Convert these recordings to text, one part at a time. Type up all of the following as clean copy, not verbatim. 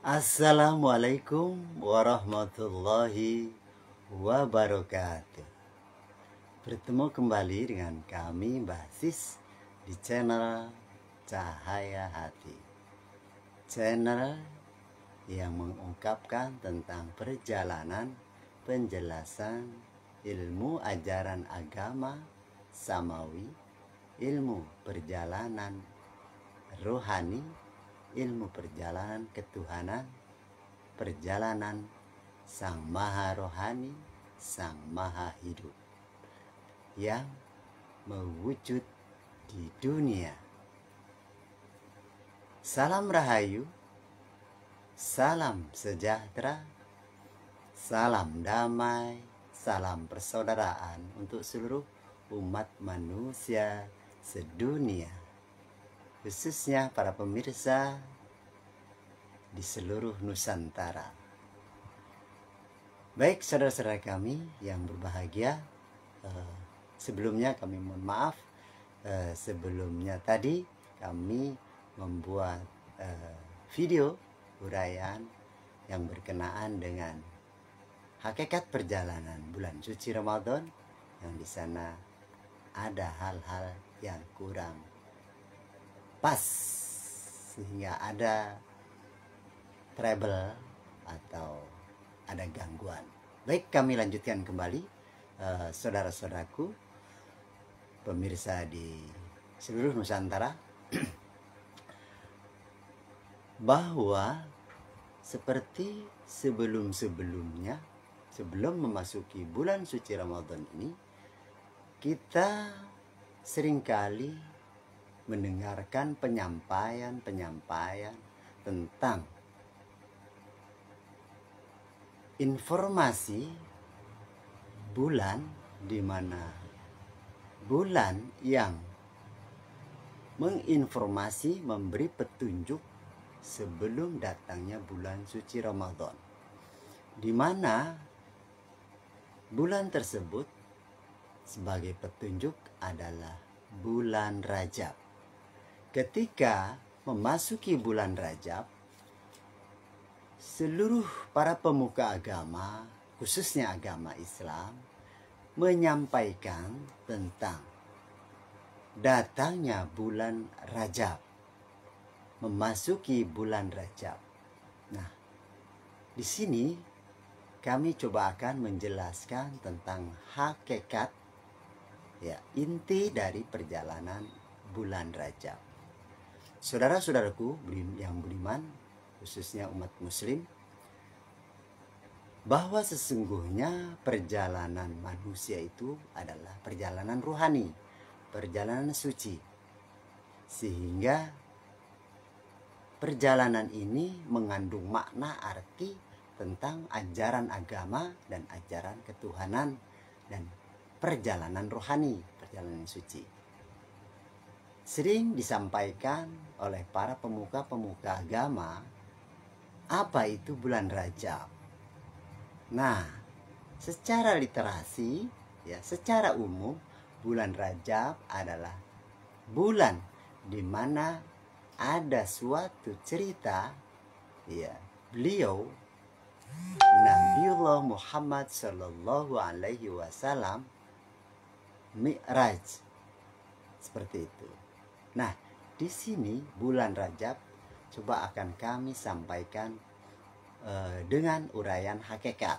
Assalamualaikum warahmatullahi wabarakatuh. Bertemu kembali dengan kami Mbah Sis di channel Cahaya Hati, channel yang mengungkapkan tentang perjalanan penjelasan ilmu ajaran agama samawi, ilmu perjalanan rohani, ilmu perjalanan ketuhanan, perjalanan Sang Maha Rohani, Sang Maha Hidup yang mewujud di dunia. Salam Rahayu, salam sejahtera, salam damai, salam persaudaraan untuk seluruh umat manusia sedunia, khususnya para pemirsa di seluruh Nusantara. Baik saudara-saudara kami yang berbahagia, sebelumnya kami mohon maaf, sebelumnya tadi kami membuat video uraian yang berkenaan dengan hakikat perjalanan bulan suci Ramadan, yang di sana ada hal-hal yang kurang pas sehingga ada trouble atau ada gangguan. Baik, kami lanjutkan kembali, saudara-saudaraku pemirsa di seluruh Nusantara, bahwa seperti sebelum-sebelumnya, sebelum memasuki bulan suci Ramadan ini, kita seringkali mendengarkan penyampaian-penyampaian tentang informasi bulan, di mana bulan yang menginformasi, memberi petunjuk sebelum datangnya bulan suci Ramadan, di mana bulan tersebut sebagai petunjuk adalah bulan Rajab. Ketika memasuki bulan Rajab, seluruh para pemuka agama, khususnya agama Islam, menyampaikan tentang datangnya bulan Rajab, memasuki bulan Rajab. Nah, di sini kami coba akan menjelaskan tentang hakikat, inti dari perjalanan bulan Rajab. Saudara-saudaraku yang beriman, khususnya umat muslim, bahwa sesungguhnya perjalanan manusia itu adalah perjalanan rohani, perjalanan suci, sehingga perjalanan ini mengandung makna arti tentang ajaran agama dan ajaran ketuhanan dan perjalanan rohani, perjalanan suci. Sering disampaikan oleh para pemuka-pemuka agama, apa itu bulan Rajab? Nah, secara literasi, secara umum, bulan Rajab adalah bulan di mana ada suatu cerita, beliau Nabiullah Muhammad Sallallahu Alaihi Wasallam Mi'raj, seperti itu. Nah, di sini bulan Rajab coba akan kami sampaikan dengan uraian hakikat,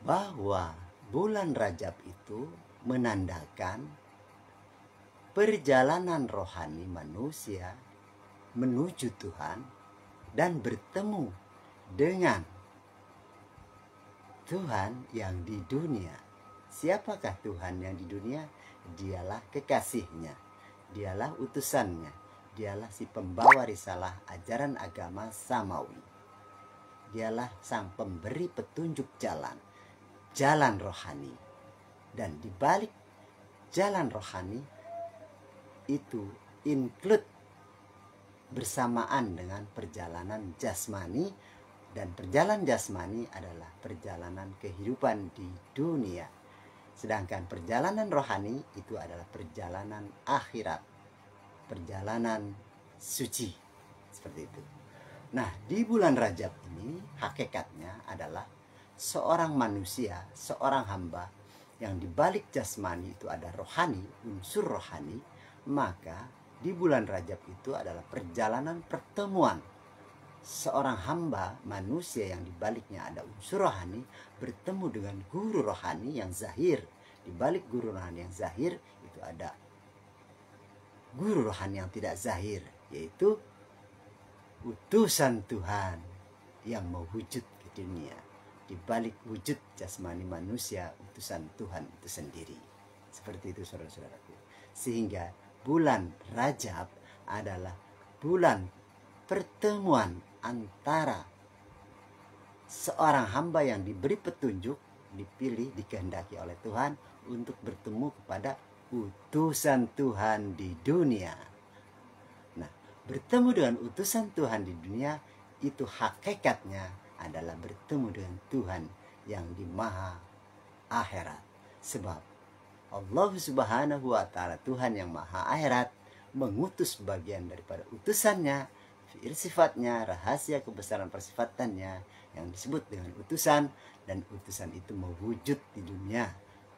bahwa bulan Rajab itu menandakan perjalanan rohani manusia menuju Tuhan dan bertemu dengan Tuhan yang di dunia. Siapakah Tuhan yang di dunia? Dialah kekasihnya, dialah utusannya, dialah si pembawa risalah ajaran agama samawi, dialah sang pemberi petunjuk jalan rohani. Dan di balik jalan rohani itu include bersamaan dengan perjalanan jasmani, dan perjalanan jasmani adalah perjalanan kehidupan di dunia. Sedangkan perjalanan rohani itu adalah perjalanan akhirat, perjalanan suci, seperti itu. Nah, di bulan Rajab ini hakikatnya adalah seorang manusia, seorang hamba yang di balik jasmani itu ada rohani, unsur rohani, maka di bulan Rajab itu adalah perjalanan pertemuan seorang hamba manusia yang di baliknya ada unsur rohani bertemu dengan guru rohani yang zahir. Di balik guru rohani yang zahir itu ada guru rohani yang tidak zahir, yaitu utusan Tuhan yang mewujud ke dunia. Di balik wujud jasmani manusia, utusan Tuhan itu sendiri. Seperti itu saudara-saudaraku. Sehingga bulan Rajab adalah bulan pertemuan antara seorang hamba yang diberi petunjuk, dipilih, dikehendaki oleh Tuhan untuk bertemu kepada utusan Tuhan di dunia. Nah, bertemu dengan utusan Tuhan di dunia itu hakikatnya adalah bertemu dengan Tuhan yang di maha akhirat. Sebab Allah Subhanahu wa ta'ala, Tuhan yang maha akhirat, mengutus bagian daripada utusannya, fi'il sifatnya, rahasia kebesaran persifatannya yang disebut dengan utusan, dan utusan itu mewujud di dunia,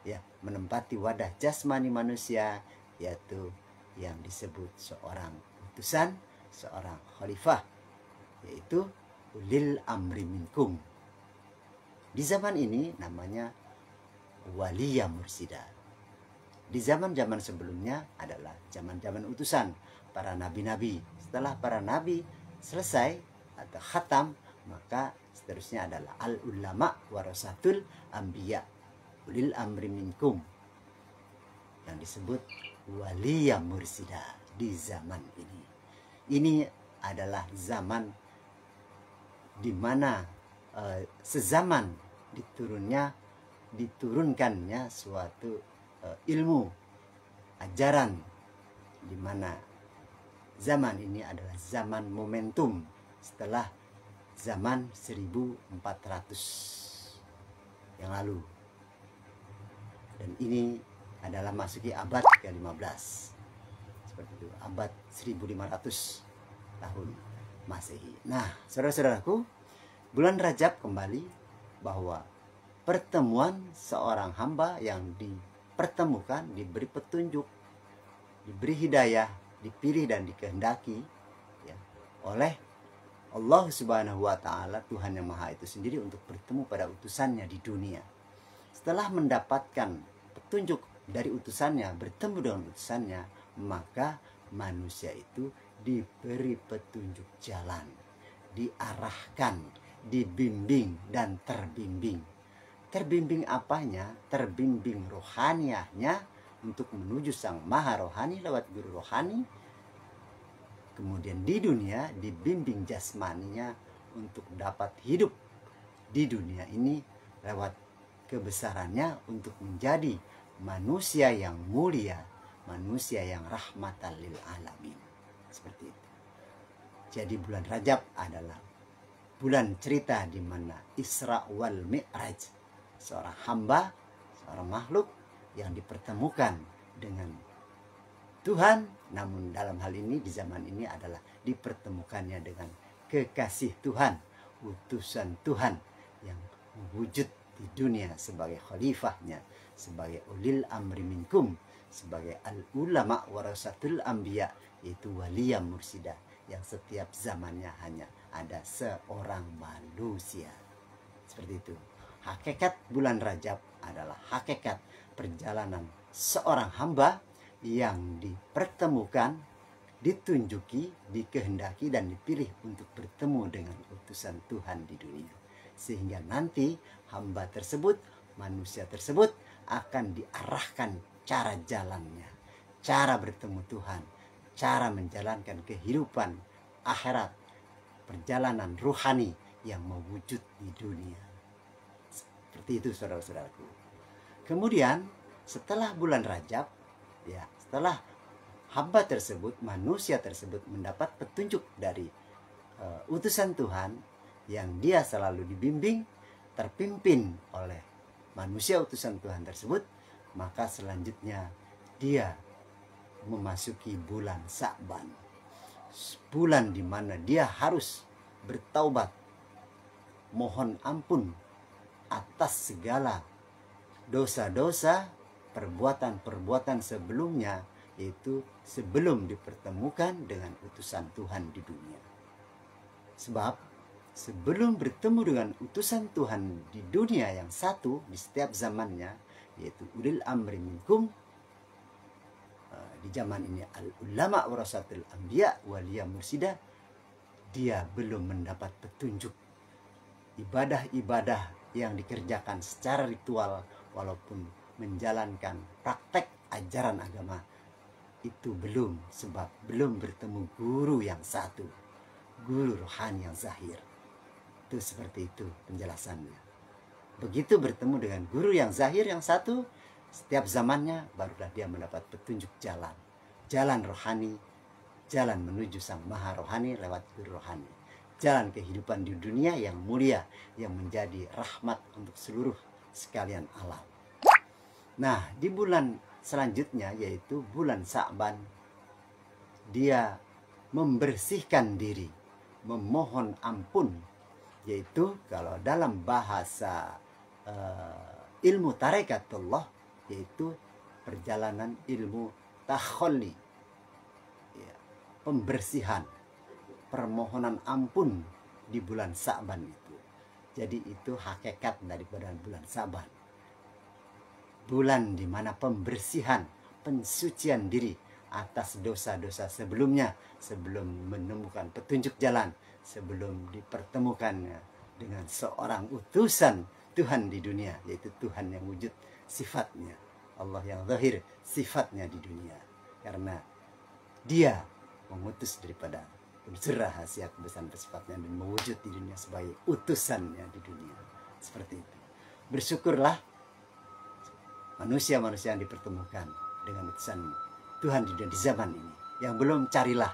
ya, menempati wadah jasmani manusia, yaitu yang disebut seorang utusan, seorang khalifah, yaitu ulil amri minkum. Di zaman ini namanya waliya mursida. Di zaman-zaman sebelumnya adalah zaman-zaman utusan para nabi-nabi. Setelah para nabi selesai atau khatam, maka seterusnya adalah al-ulama warasatul anbiya, ulil amri minkum, yang disebut waliya mursida di zaman ini. Ini adalah zaman di mana sezaman diturunkannya suatu ilmu ajaran, di mana zaman ini adalah zaman momentum setelah zaman 1400 yang lalu, dan ini adalah masuki abad ke-15, seperti itu, abad 1500 tahun Masehi. Nah, saudara-saudaraku, bulan Rajab kembali bahwa pertemuan seorang hamba yang dipertemukan, diberi petunjuk, diberi hidayah, dipilih dan dikehendaki, ya, oleh Allah Subhanahu wa ta'ala, Tuhan yang maha itu sendiri, untuk bertemu pada utusannya di dunia. Setelah mendapatkan petunjuk dari utusannya, bertemu dengan utusannya, maka manusia itu diberi petunjuk jalan, diarahkan, dibimbing dan terbimbing. Terbimbing apanya? Terbimbing rohaniahnya untuk menuju sang maha rohani lewat guru rohani. Kemudian di dunia dibimbing jasmaninya untuk dapat hidup di dunia ini lewat kebesarannya untuk menjadi manusia yang mulia, manusia yang rahmatan lil alamin. Seperti itu. Jadi bulan Rajab adalah bulan cerita di mana Isra wal Mi'raj, seorang hamba, seorang makhluk yang dipertemukan dengan Tuhan, namun dalam hal ini di zaman ini adalah dipertemukannya dengan kekasih Tuhan, utusan Tuhan yang wujud di dunia sebagai khalifahnya, sebagai ulil amri minkum, sebagai al-ulama warasatul anbiya, yaitu waliya mursida, yang setiap zamannya hanya ada seorang manusia. Seperti itu. Hakikat bulan Rajab adalah hakikat perjalanan seorang hamba yang dipertemukan, ditunjuki, dikehendaki dan dipilih untuk bertemu dengan utusan Tuhan di dunia. Sehingga nanti hamba tersebut, manusia tersebut akan diarahkan cara jalannya, cara bertemu Tuhan, cara menjalankan kehidupan akhirat, perjalanan ruhani yang mewujud di dunia. Seperti itu saudara-saudaraku. Kemudian setelah bulan Rajab, ya, setelah hamba tersebut, manusia tersebut mendapat petunjuk dari utusan Tuhan, yang dia selalu dibimbing, terpimpin oleh manusia utusan Tuhan tersebut, maka selanjutnya dia memasuki bulan Sa'ban, bulan di mana dia harus bertaubat, mohon ampun atas segala dosa-dosa, perbuatan-perbuatan sebelumnya, yaitu sebelum dipertemukan dengan utusan Tuhan di dunia. Sebab sebelum bertemu dengan utusan Tuhan di dunia yang satu di setiap zamannya, yaitu ulil amri minkum, di zaman ini al-ulama warasatul anbiya waliya mursida, dia belum mendapat petunjuk. Ibadah-ibadah yang dikerjakan secara ritual walaupun menjalankan praktek ajaran agama itu belum, sebab belum bertemu guru yang satu, guru rohani yang zahir. Itu seperti itu penjelasannya. Begitu bertemu dengan guru yang zahir yang satu, setiap zamannya barulah dia mendapat petunjuk jalan. Jalan rohani, jalan menuju sang maha rohani lewat guru rohani. Jalan kehidupan di dunia yang mulia, yang menjadi rahmat untuk seluruh sekalian alam. Nah, di bulan selanjutnya yaitu bulan Sa'ban, dia membersihkan diri, memohon ampun, yaitu kalau dalam bahasa ilmu tarekatullah, yaitu perjalanan ilmu takhalli, ya, pembersihan, permohonan ampun di bulan Sa'ban itu. Jadi itu hakikat daripada bulan Sa'ban. Bulan di mana pembersihan, pensucian diri atas dosa-dosa sebelumnya, sebelum menemukan petunjuk jalan, sebelum dipertemukannya dengan seorang utusan Tuhan di dunia, yaitu Tuhan yang wujud sifatnya, Allah yang zahir sifatnya di dunia. Karena dia mengutus daripada unsur rahasia kebesaran sifatnya dan mewujud di dunia sebagai utusannya di dunia. Seperti itu. Bersyukurlah manusia-manusia yang dipertemukan dengan utusan Tuhan di dunia di zaman ini. Yang belum, carilah,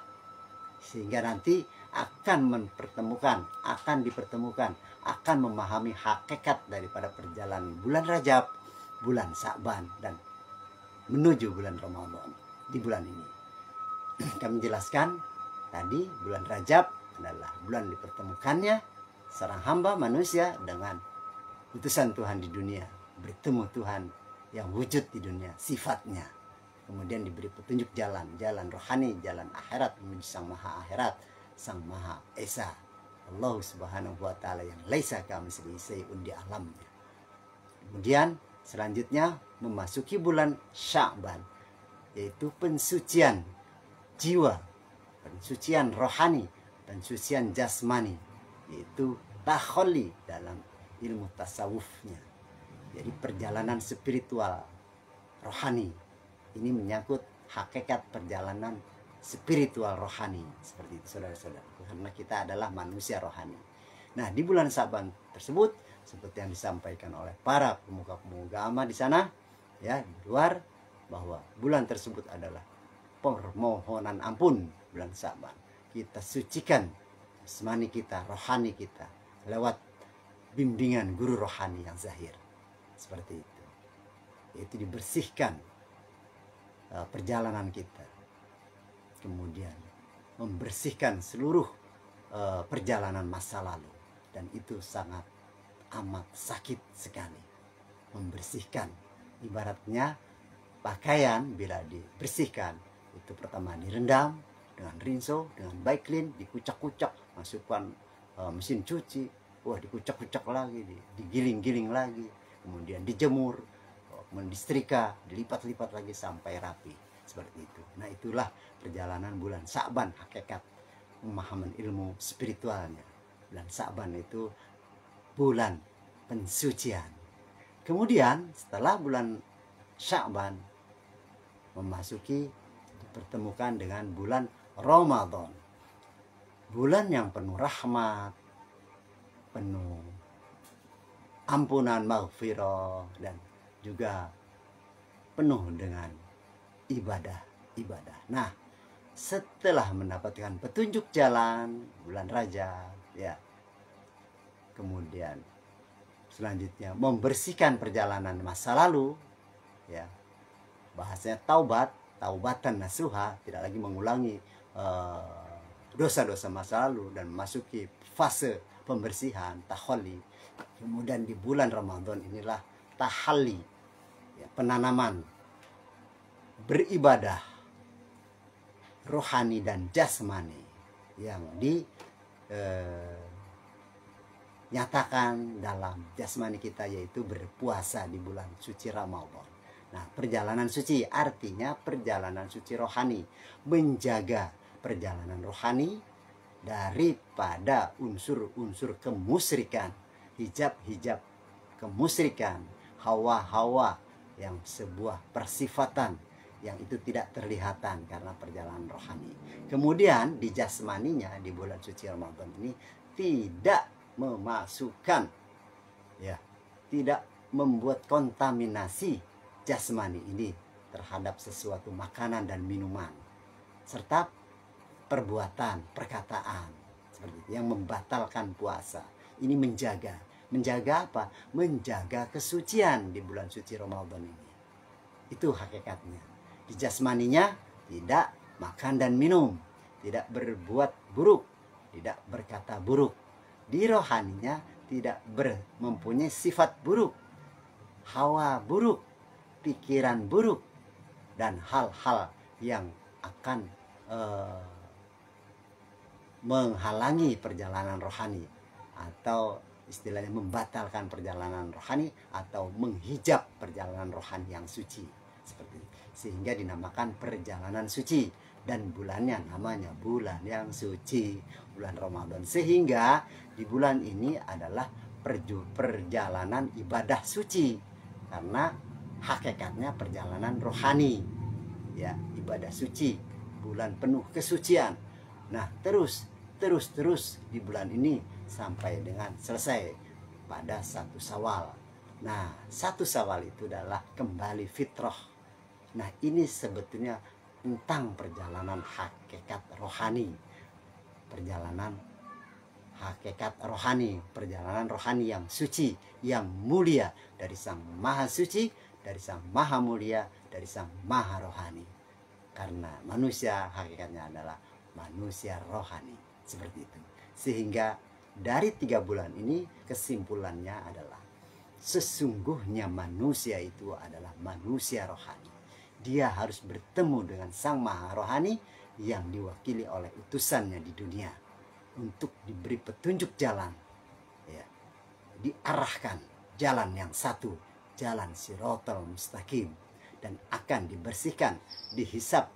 sehingga nanti akan dipertemukan, akan memahami hakikat daripada perjalanan bulan Rajab, bulan Sa'ban, dan menuju bulan Ramadan di bulan ini. Kami jelaskan tadi, bulan Rajab adalah bulan dipertemukannya seorang hamba manusia dengan utusan Tuhan di dunia, bertemu Tuhan yang wujud di dunia sifatnya, kemudian diberi petunjuk jalan rohani, jalan akhirat menuju sang maha akhirat, sang maha esa, Allah subhanahu wa ta'ala yang laisa kamitslihi syai'un di alamnya. Kemudian selanjutnya memasuki bulan Sya'ban, yaitu pensucian jiwa, pensucian rohani, pensucian jasmani, yaitu takhalli dalam ilmu tasawufnya. Jadi perjalanan spiritual rohani ini menyangkut hakikat perjalanan spiritual rohani, seperti itu saudara-saudara, karena kita adalah manusia rohani. Nah, di bulan Sa'ban tersebut, seperti yang disampaikan oleh para pemuka-pemuka agama di sana, ya, di luar, bahwa bulan tersebut adalah permohonan ampun. Bulan Sa'ban kita sucikan jasmani kita, rohani kita lewat bimbingan guru rohani yang zahir, seperti itu, yaitu dibersihkan perjalanan kita, kemudian membersihkan seluruh perjalanan masa lalu, dan itu sangat amat sakit sekali. Membersihkan, ibaratnya pakaian bila dibersihkan itu pertama direndam dengan rinso, dengan baiklin, dikucak-kucak, masukkan mesin cuci, dikucak-kucak lagi, digiling-giling lagi, kemudian dijemur, kemudian disetrika, dilipat-lipat lagi sampai rapi, seperti itu. Nah, itulah perjalanan bulan Sa'ban, hakikat pemahaman ilmu spiritualnya. Bulan Sa'ban itu bulan pensucian. Kemudian setelah bulan Sya'ban memasuki, dipertemukan dengan bulan Ramadan, bulan yang penuh rahmat, penuh ampunan, maghfirah, dan juga penuh dengan ibadah. Nah, setelah mendapatkan petunjuk jalan bulan Rajab, ya, kemudian selanjutnya membersihkan perjalanan masa lalu, ya, bahasanya taubatan nasuha, tidak lagi mengulangi dosa-dosa masa lalu dan memasuki fase pembersihan tahalli. Kemudian di bulan Ramadan inilah tahalli, ya, penanaman beribadah rohani dan jasmani yang dinyatakan dalam jasmani kita, yaitu berpuasa di bulan suci Ramadan. Nah, perjalanan suci artinya perjalanan suci rohani, menjaga perjalanan rohani daripada unsur-unsur kemusyrikan, hijab-hijab kemusyrikan, hawa-hawa yang sebuah persifatan yang itu tidak terlihatan karena perjalanan rohani. Kemudian di jasmaninya di bulan suci Ramadan ini tidak memasukkan, ya, tidak membuat kontaminasi jasmani ini terhadap sesuatu makanan dan minuman serta perbuatan, perkataan seperti itu yang membatalkan puasa. Ini menjaga apa? Menjaga kesucian di bulan suci Ramadan ini. Itu hakikatnya. Di jasmaninya tidak makan dan minum, tidak berbuat buruk, tidak berkata buruk. Di rohaninya tidak mempunyai sifat buruk, hawa buruk, pikiran buruk, dan hal-hal yang akan menghalangi perjalanan rohani, atau istilahnya membatalkan perjalanan rohani atau menghijab perjalanan rohani yang suci, seperti itu. Sehingga dinamakan perjalanan suci, dan bulannya namanya bulan yang suci, bulan Ramadan. Sehingga di bulan ini adalah perjalanan ibadah suci, karena hakikatnya perjalanan rohani, ya, ibadah suci, bulan penuh kesucian. Nah, terus di bulan ini sampai dengan selesai pada 1 Syawal. Nah, 1 Syawal itu adalah kembali fitrah. Nah, ini sebetulnya tentang perjalanan hakikat rohani, perjalanan hakikat rohani, perjalanan rohani yang suci, yang mulia dari Sang Maha Suci, dari Sang Maha Mulia, dari Sang Maha Rohani. Karena manusia hakikatnya adalah manusia rohani, seperti itu. Sehingga dari 3 bulan ini kesimpulannya adalah sesungguhnya manusia itu adalah manusia rohani. Dia harus bertemu dengan Sang Maha Rohani yang diwakili oleh utusannya di dunia untuk diberi petunjuk jalan, ya, diarahkan jalan yang satu, jalan Shiratal Mustaqim, dan akan dibersihkan, dihisap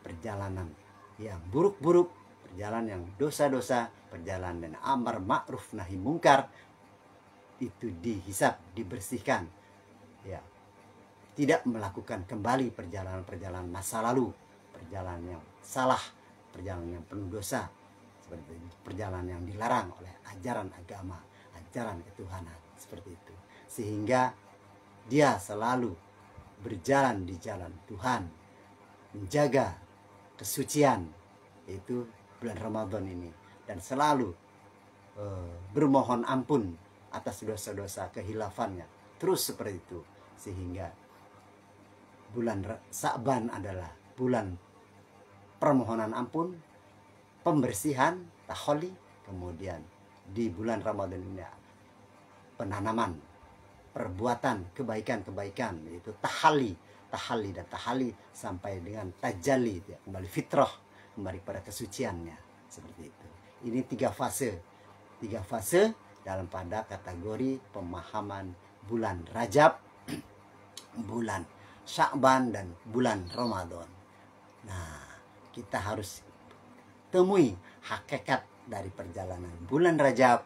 perjalanan yang buruk-buruk, perjalanan yang dosa-dosa, perjalanan yang amar ma'ruf nahi mungkar, itu dihisap, dibersihkan, ya, tidak melakukan kembali perjalanan-perjalanan masa lalu, perjalanan yang salah, perjalanan yang penuh dosa, seperti itu, perjalanan yang dilarang oleh ajaran agama, ajaran ketuhanan, seperti itu. Sehingga dia selalu berjalan di jalan Tuhan, menjaga kesucian, yaitu bulan Ramadan ini, dan selalu bermohon ampun atas dosa-dosa kehilafannya, terus seperti itu. Sehingga bulan Sa'ban adalah bulan permohonan ampun, pembersihan, tahalli. Kemudian di bulan Ramadan ini penanaman perbuatan kebaikan-kebaikan, yaitu tahalli dan tahalli sampai dengan tajalli, ya, kembali fitrah, kembali pada kesuciannya, seperti itu. Ini 3 fase dalam pada kategori pemahaman bulan Rajab, bulan Sya'ban, dan bulan Ramadan. Nah, kita harus temui hakikat dari perjalanan bulan Rajab,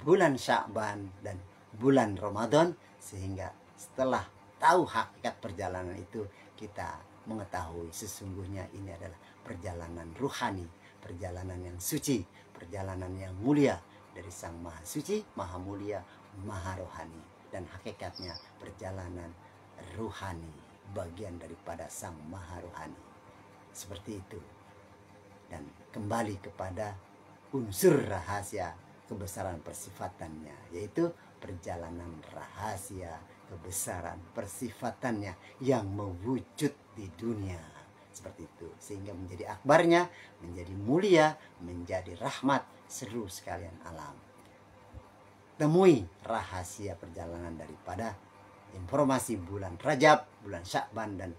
bulan Sya'ban, dan bulan Ramadan, sehingga setelah tahu hakikat perjalanan itu, kita mengetahui sesungguhnya ini adalah perjalanan ruhani, perjalanan yang suci, perjalanan yang mulia dari Sang Maha Suci, Maha Mulia, Maha Rohani, dan hakikatnya perjalanan ruhani, bagian daripada Sang Maha Rohani, seperti itu. Dan kembali kepada unsur rahasia kebesaran persifatannya, yaitu perjalanan rahasia kebesaran persifatannya yang mewujud di dunia, seperti itu, sehingga menjadi akbarnya, menjadi mulia, menjadi rahmat seluruh sekalian alam. Temui rahasia perjalanan daripada informasi bulan Rajab, bulan Sya'ban, dan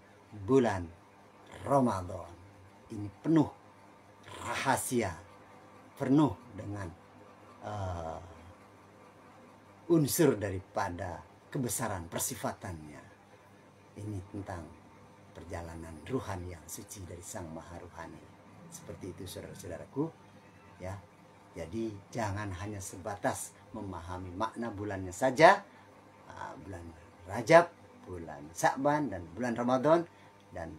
bulan Ramadan. Ini penuh rahasia, penuh dengan unsur daripada kebesaran persifatannya. Ini tentang perjalanan ruhani yang suci dari Sang Maha Ruhani. Seperti itu saudara-saudaraku, ya. Jadi jangan hanya sebatas memahami makna bulannya saja, bulan Rajab, bulan Sya'ban, dan bulan Ramadan, dan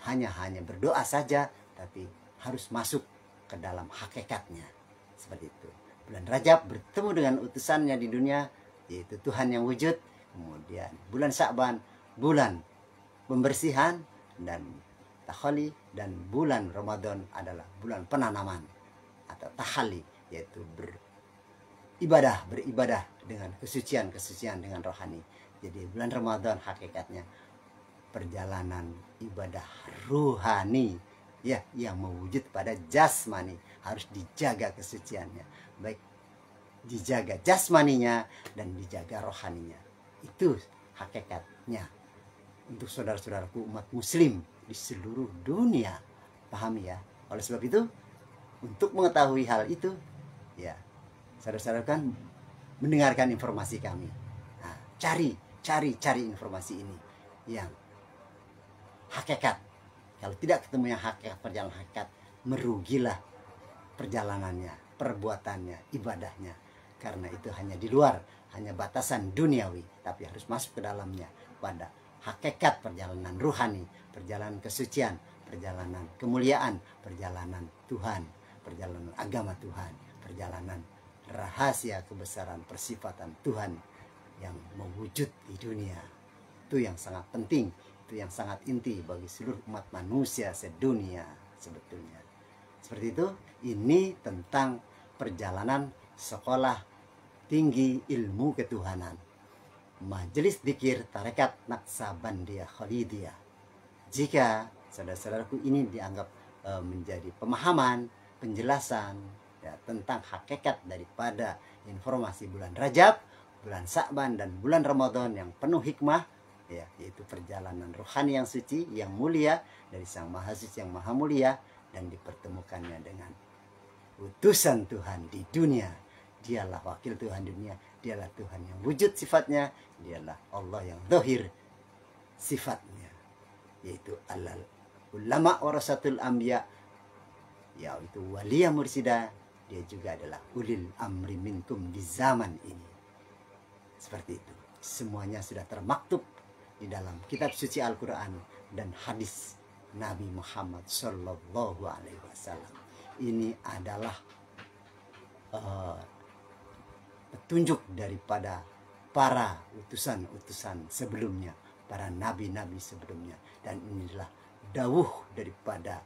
hanya berdoa saja, tapi harus masuk ke dalam hakikatnya. Seperti itu. Bulan Rajab bertemu dengan utusannya di dunia, yaitu Tuhan yang wujud. Kemudian bulan Sya'ban, bulan pembersihan dan takhali, dan bulan Ramadan adalah bulan penanaman atau tahali, yaitu beribadah dengan kesucian dengan rohani. Jadi bulan Ramadan hakikatnya perjalanan ibadah ruhani, ya, yang mewujud pada jasmani. Harus dijaga kesuciannya, baik dijaga jasmaninya dan dijaga rohaninya. Itu hakikatnya untuk saudara-saudaraku umat muslim di seluruh dunia. Pahami ya. Oleh sebab itu, untuk mengetahui hal itu, ya, saudara-saudara kan mendengarkan informasi kami. Nah, cari informasi ini yang hakikat. Kalau tidak ketemu yang hakikat, perjalanan hakikat, merugilah perjalanannya, perbuatannya, ibadahnya. Karena itu hanya di luar, hanya batasan duniawi, tapi harus masuk ke dalamnya pada hakikat perjalanan ruhani, perjalanan kesucian, perjalanan kemuliaan, perjalanan Tuhan, perjalanan agama Tuhan, perjalanan rahasia kebesaran persifatan Tuhan yang mewujud di dunia. Itu yang sangat penting, itu yang sangat inti bagi seluruh umat manusia sedunia sebetulnya. Seperti itu, ini tentang perjalanan sekolah tinggi ilmu ketuhanan, Majelis Dzikir Tarekat Naqsabandiyah Khalidiyah. Jika saudara-saudaraku ini dianggap menjadi pemahaman, penjelasan, ya, tentang hakikat daripada informasi bulan Rajab, bulan Sya'ban, dan bulan Ramadan yang penuh hikmah, ya, yaitu perjalanan rohani yang suci, yang mulia dari Sang Maha Suci yang Maha Mulia, dan dipertemukannya dengan utusan Tuhan di dunia. Dialah wakil Tuhan dunia, dialah Tuhan yang wujud sifatnya, dialah Allah yang zahir sifatnya, yaitu alal ulama warasatul anbiya, yaitu waliya mursida. Dia juga adalah ulil amri minkum di zaman ini. Seperti itu. Semuanya sudah termaktub di dalam kitab suci Al-Quran dan hadis Nabi Muhammad Sallallahu Alaihi Wasallam. Ini adalah petunjuk daripada para utusan-utusan sebelumnya, para nabi-nabi sebelumnya, dan inilah dawuh daripada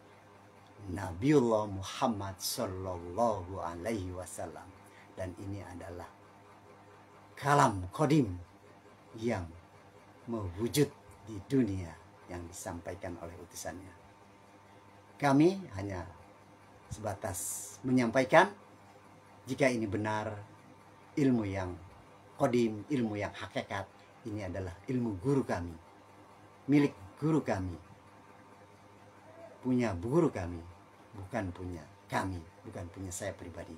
Nabiullah Muhammad Sallallahu Alaihi Wasallam, dan ini adalah kalam qadim yang mewujud di dunia yang disampaikan oleh utusannya. Kami hanya sebatas menyampaikan, jika ini benar, ilmu yang qadim, ilmu yang hakikat, ini adalah ilmu guru kami, milik guru kami, punya guru kami, bukan punya kami, bukan punya saya pribadi.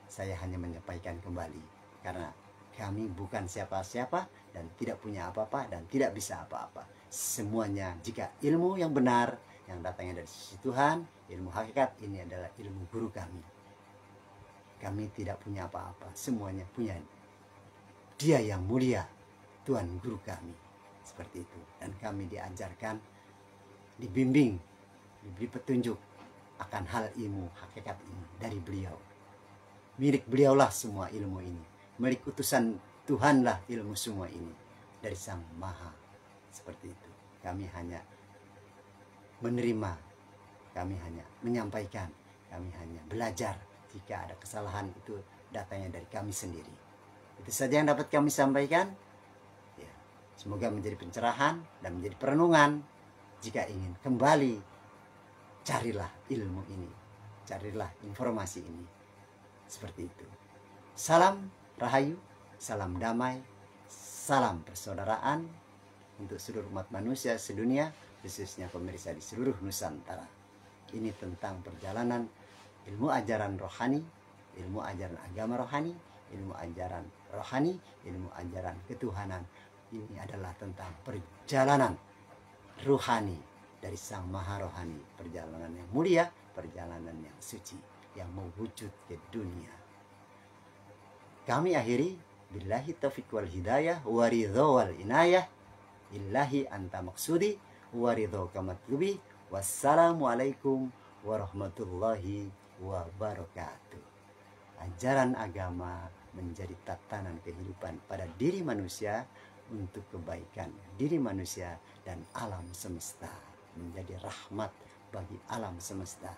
Saya hanya menyampaikan kembali, karena kami bukan siapa-siapa dan tidak punya apa-apa dan tidak bisa apa-apa. Semuanya jika ilmu yang benar, yang datangnya dari sisi Tuhan, ilmu hakikat, ini adalah ilmu guru kami. Kami tidak punya apa-apa, semuanya punya Dia yang mulia, Tuhan guru kami. Seperti itu. Dan kami diajarkan, dibimbing, diberi petunjuk akan hal ilmu hakikat ini dari beliau. Milik beliaulah semua ilmu ini. Milik utusan Tuhanlah ilmu semua ini dari Sang Maha. Seperti itu. Kami hanya menerima, kami hanya menyampaikan, kami hanya belajar. Jika ada kesalahan, itu datangnya dari kami sendiri. Itu saja yang dapat kami sampaikan. Ya, semoga menjadi pencerahan dan menjadi perenungan. Jika ingin kembali carilah ilmu ini, carilah informasi ini. Seperti itu. Salam rahayu, salam damai, salam persaudaraan untuk seluruh umat manusia sedunia, khususnya pemirsa di seluruh Nusantara. Ini tentang perjalanan ilmu ajaran rohani, ilmu ajaran agama rohani, ilmu ajaran rohani, ilmu ajaran ketuhanan. Ini adalah tentang perjalanan rohani dari Sang Maha Rohani, perjalanan yang mulia, perjalanan yang suci, yang mewujud ke dunia. Kami akhiri, billahi taufiq wal hidayah, waridho wal inayah, illahi anta maksudi, waridho kamatlubi, wassalamualaikum warahmatullahi wabarakatuh. Ajaran agama menjadi tatanan kehidupan pada diri manusia untuk kebaikan diri manusia dan alam semesta, menjadi rahmat bagi alam semesta.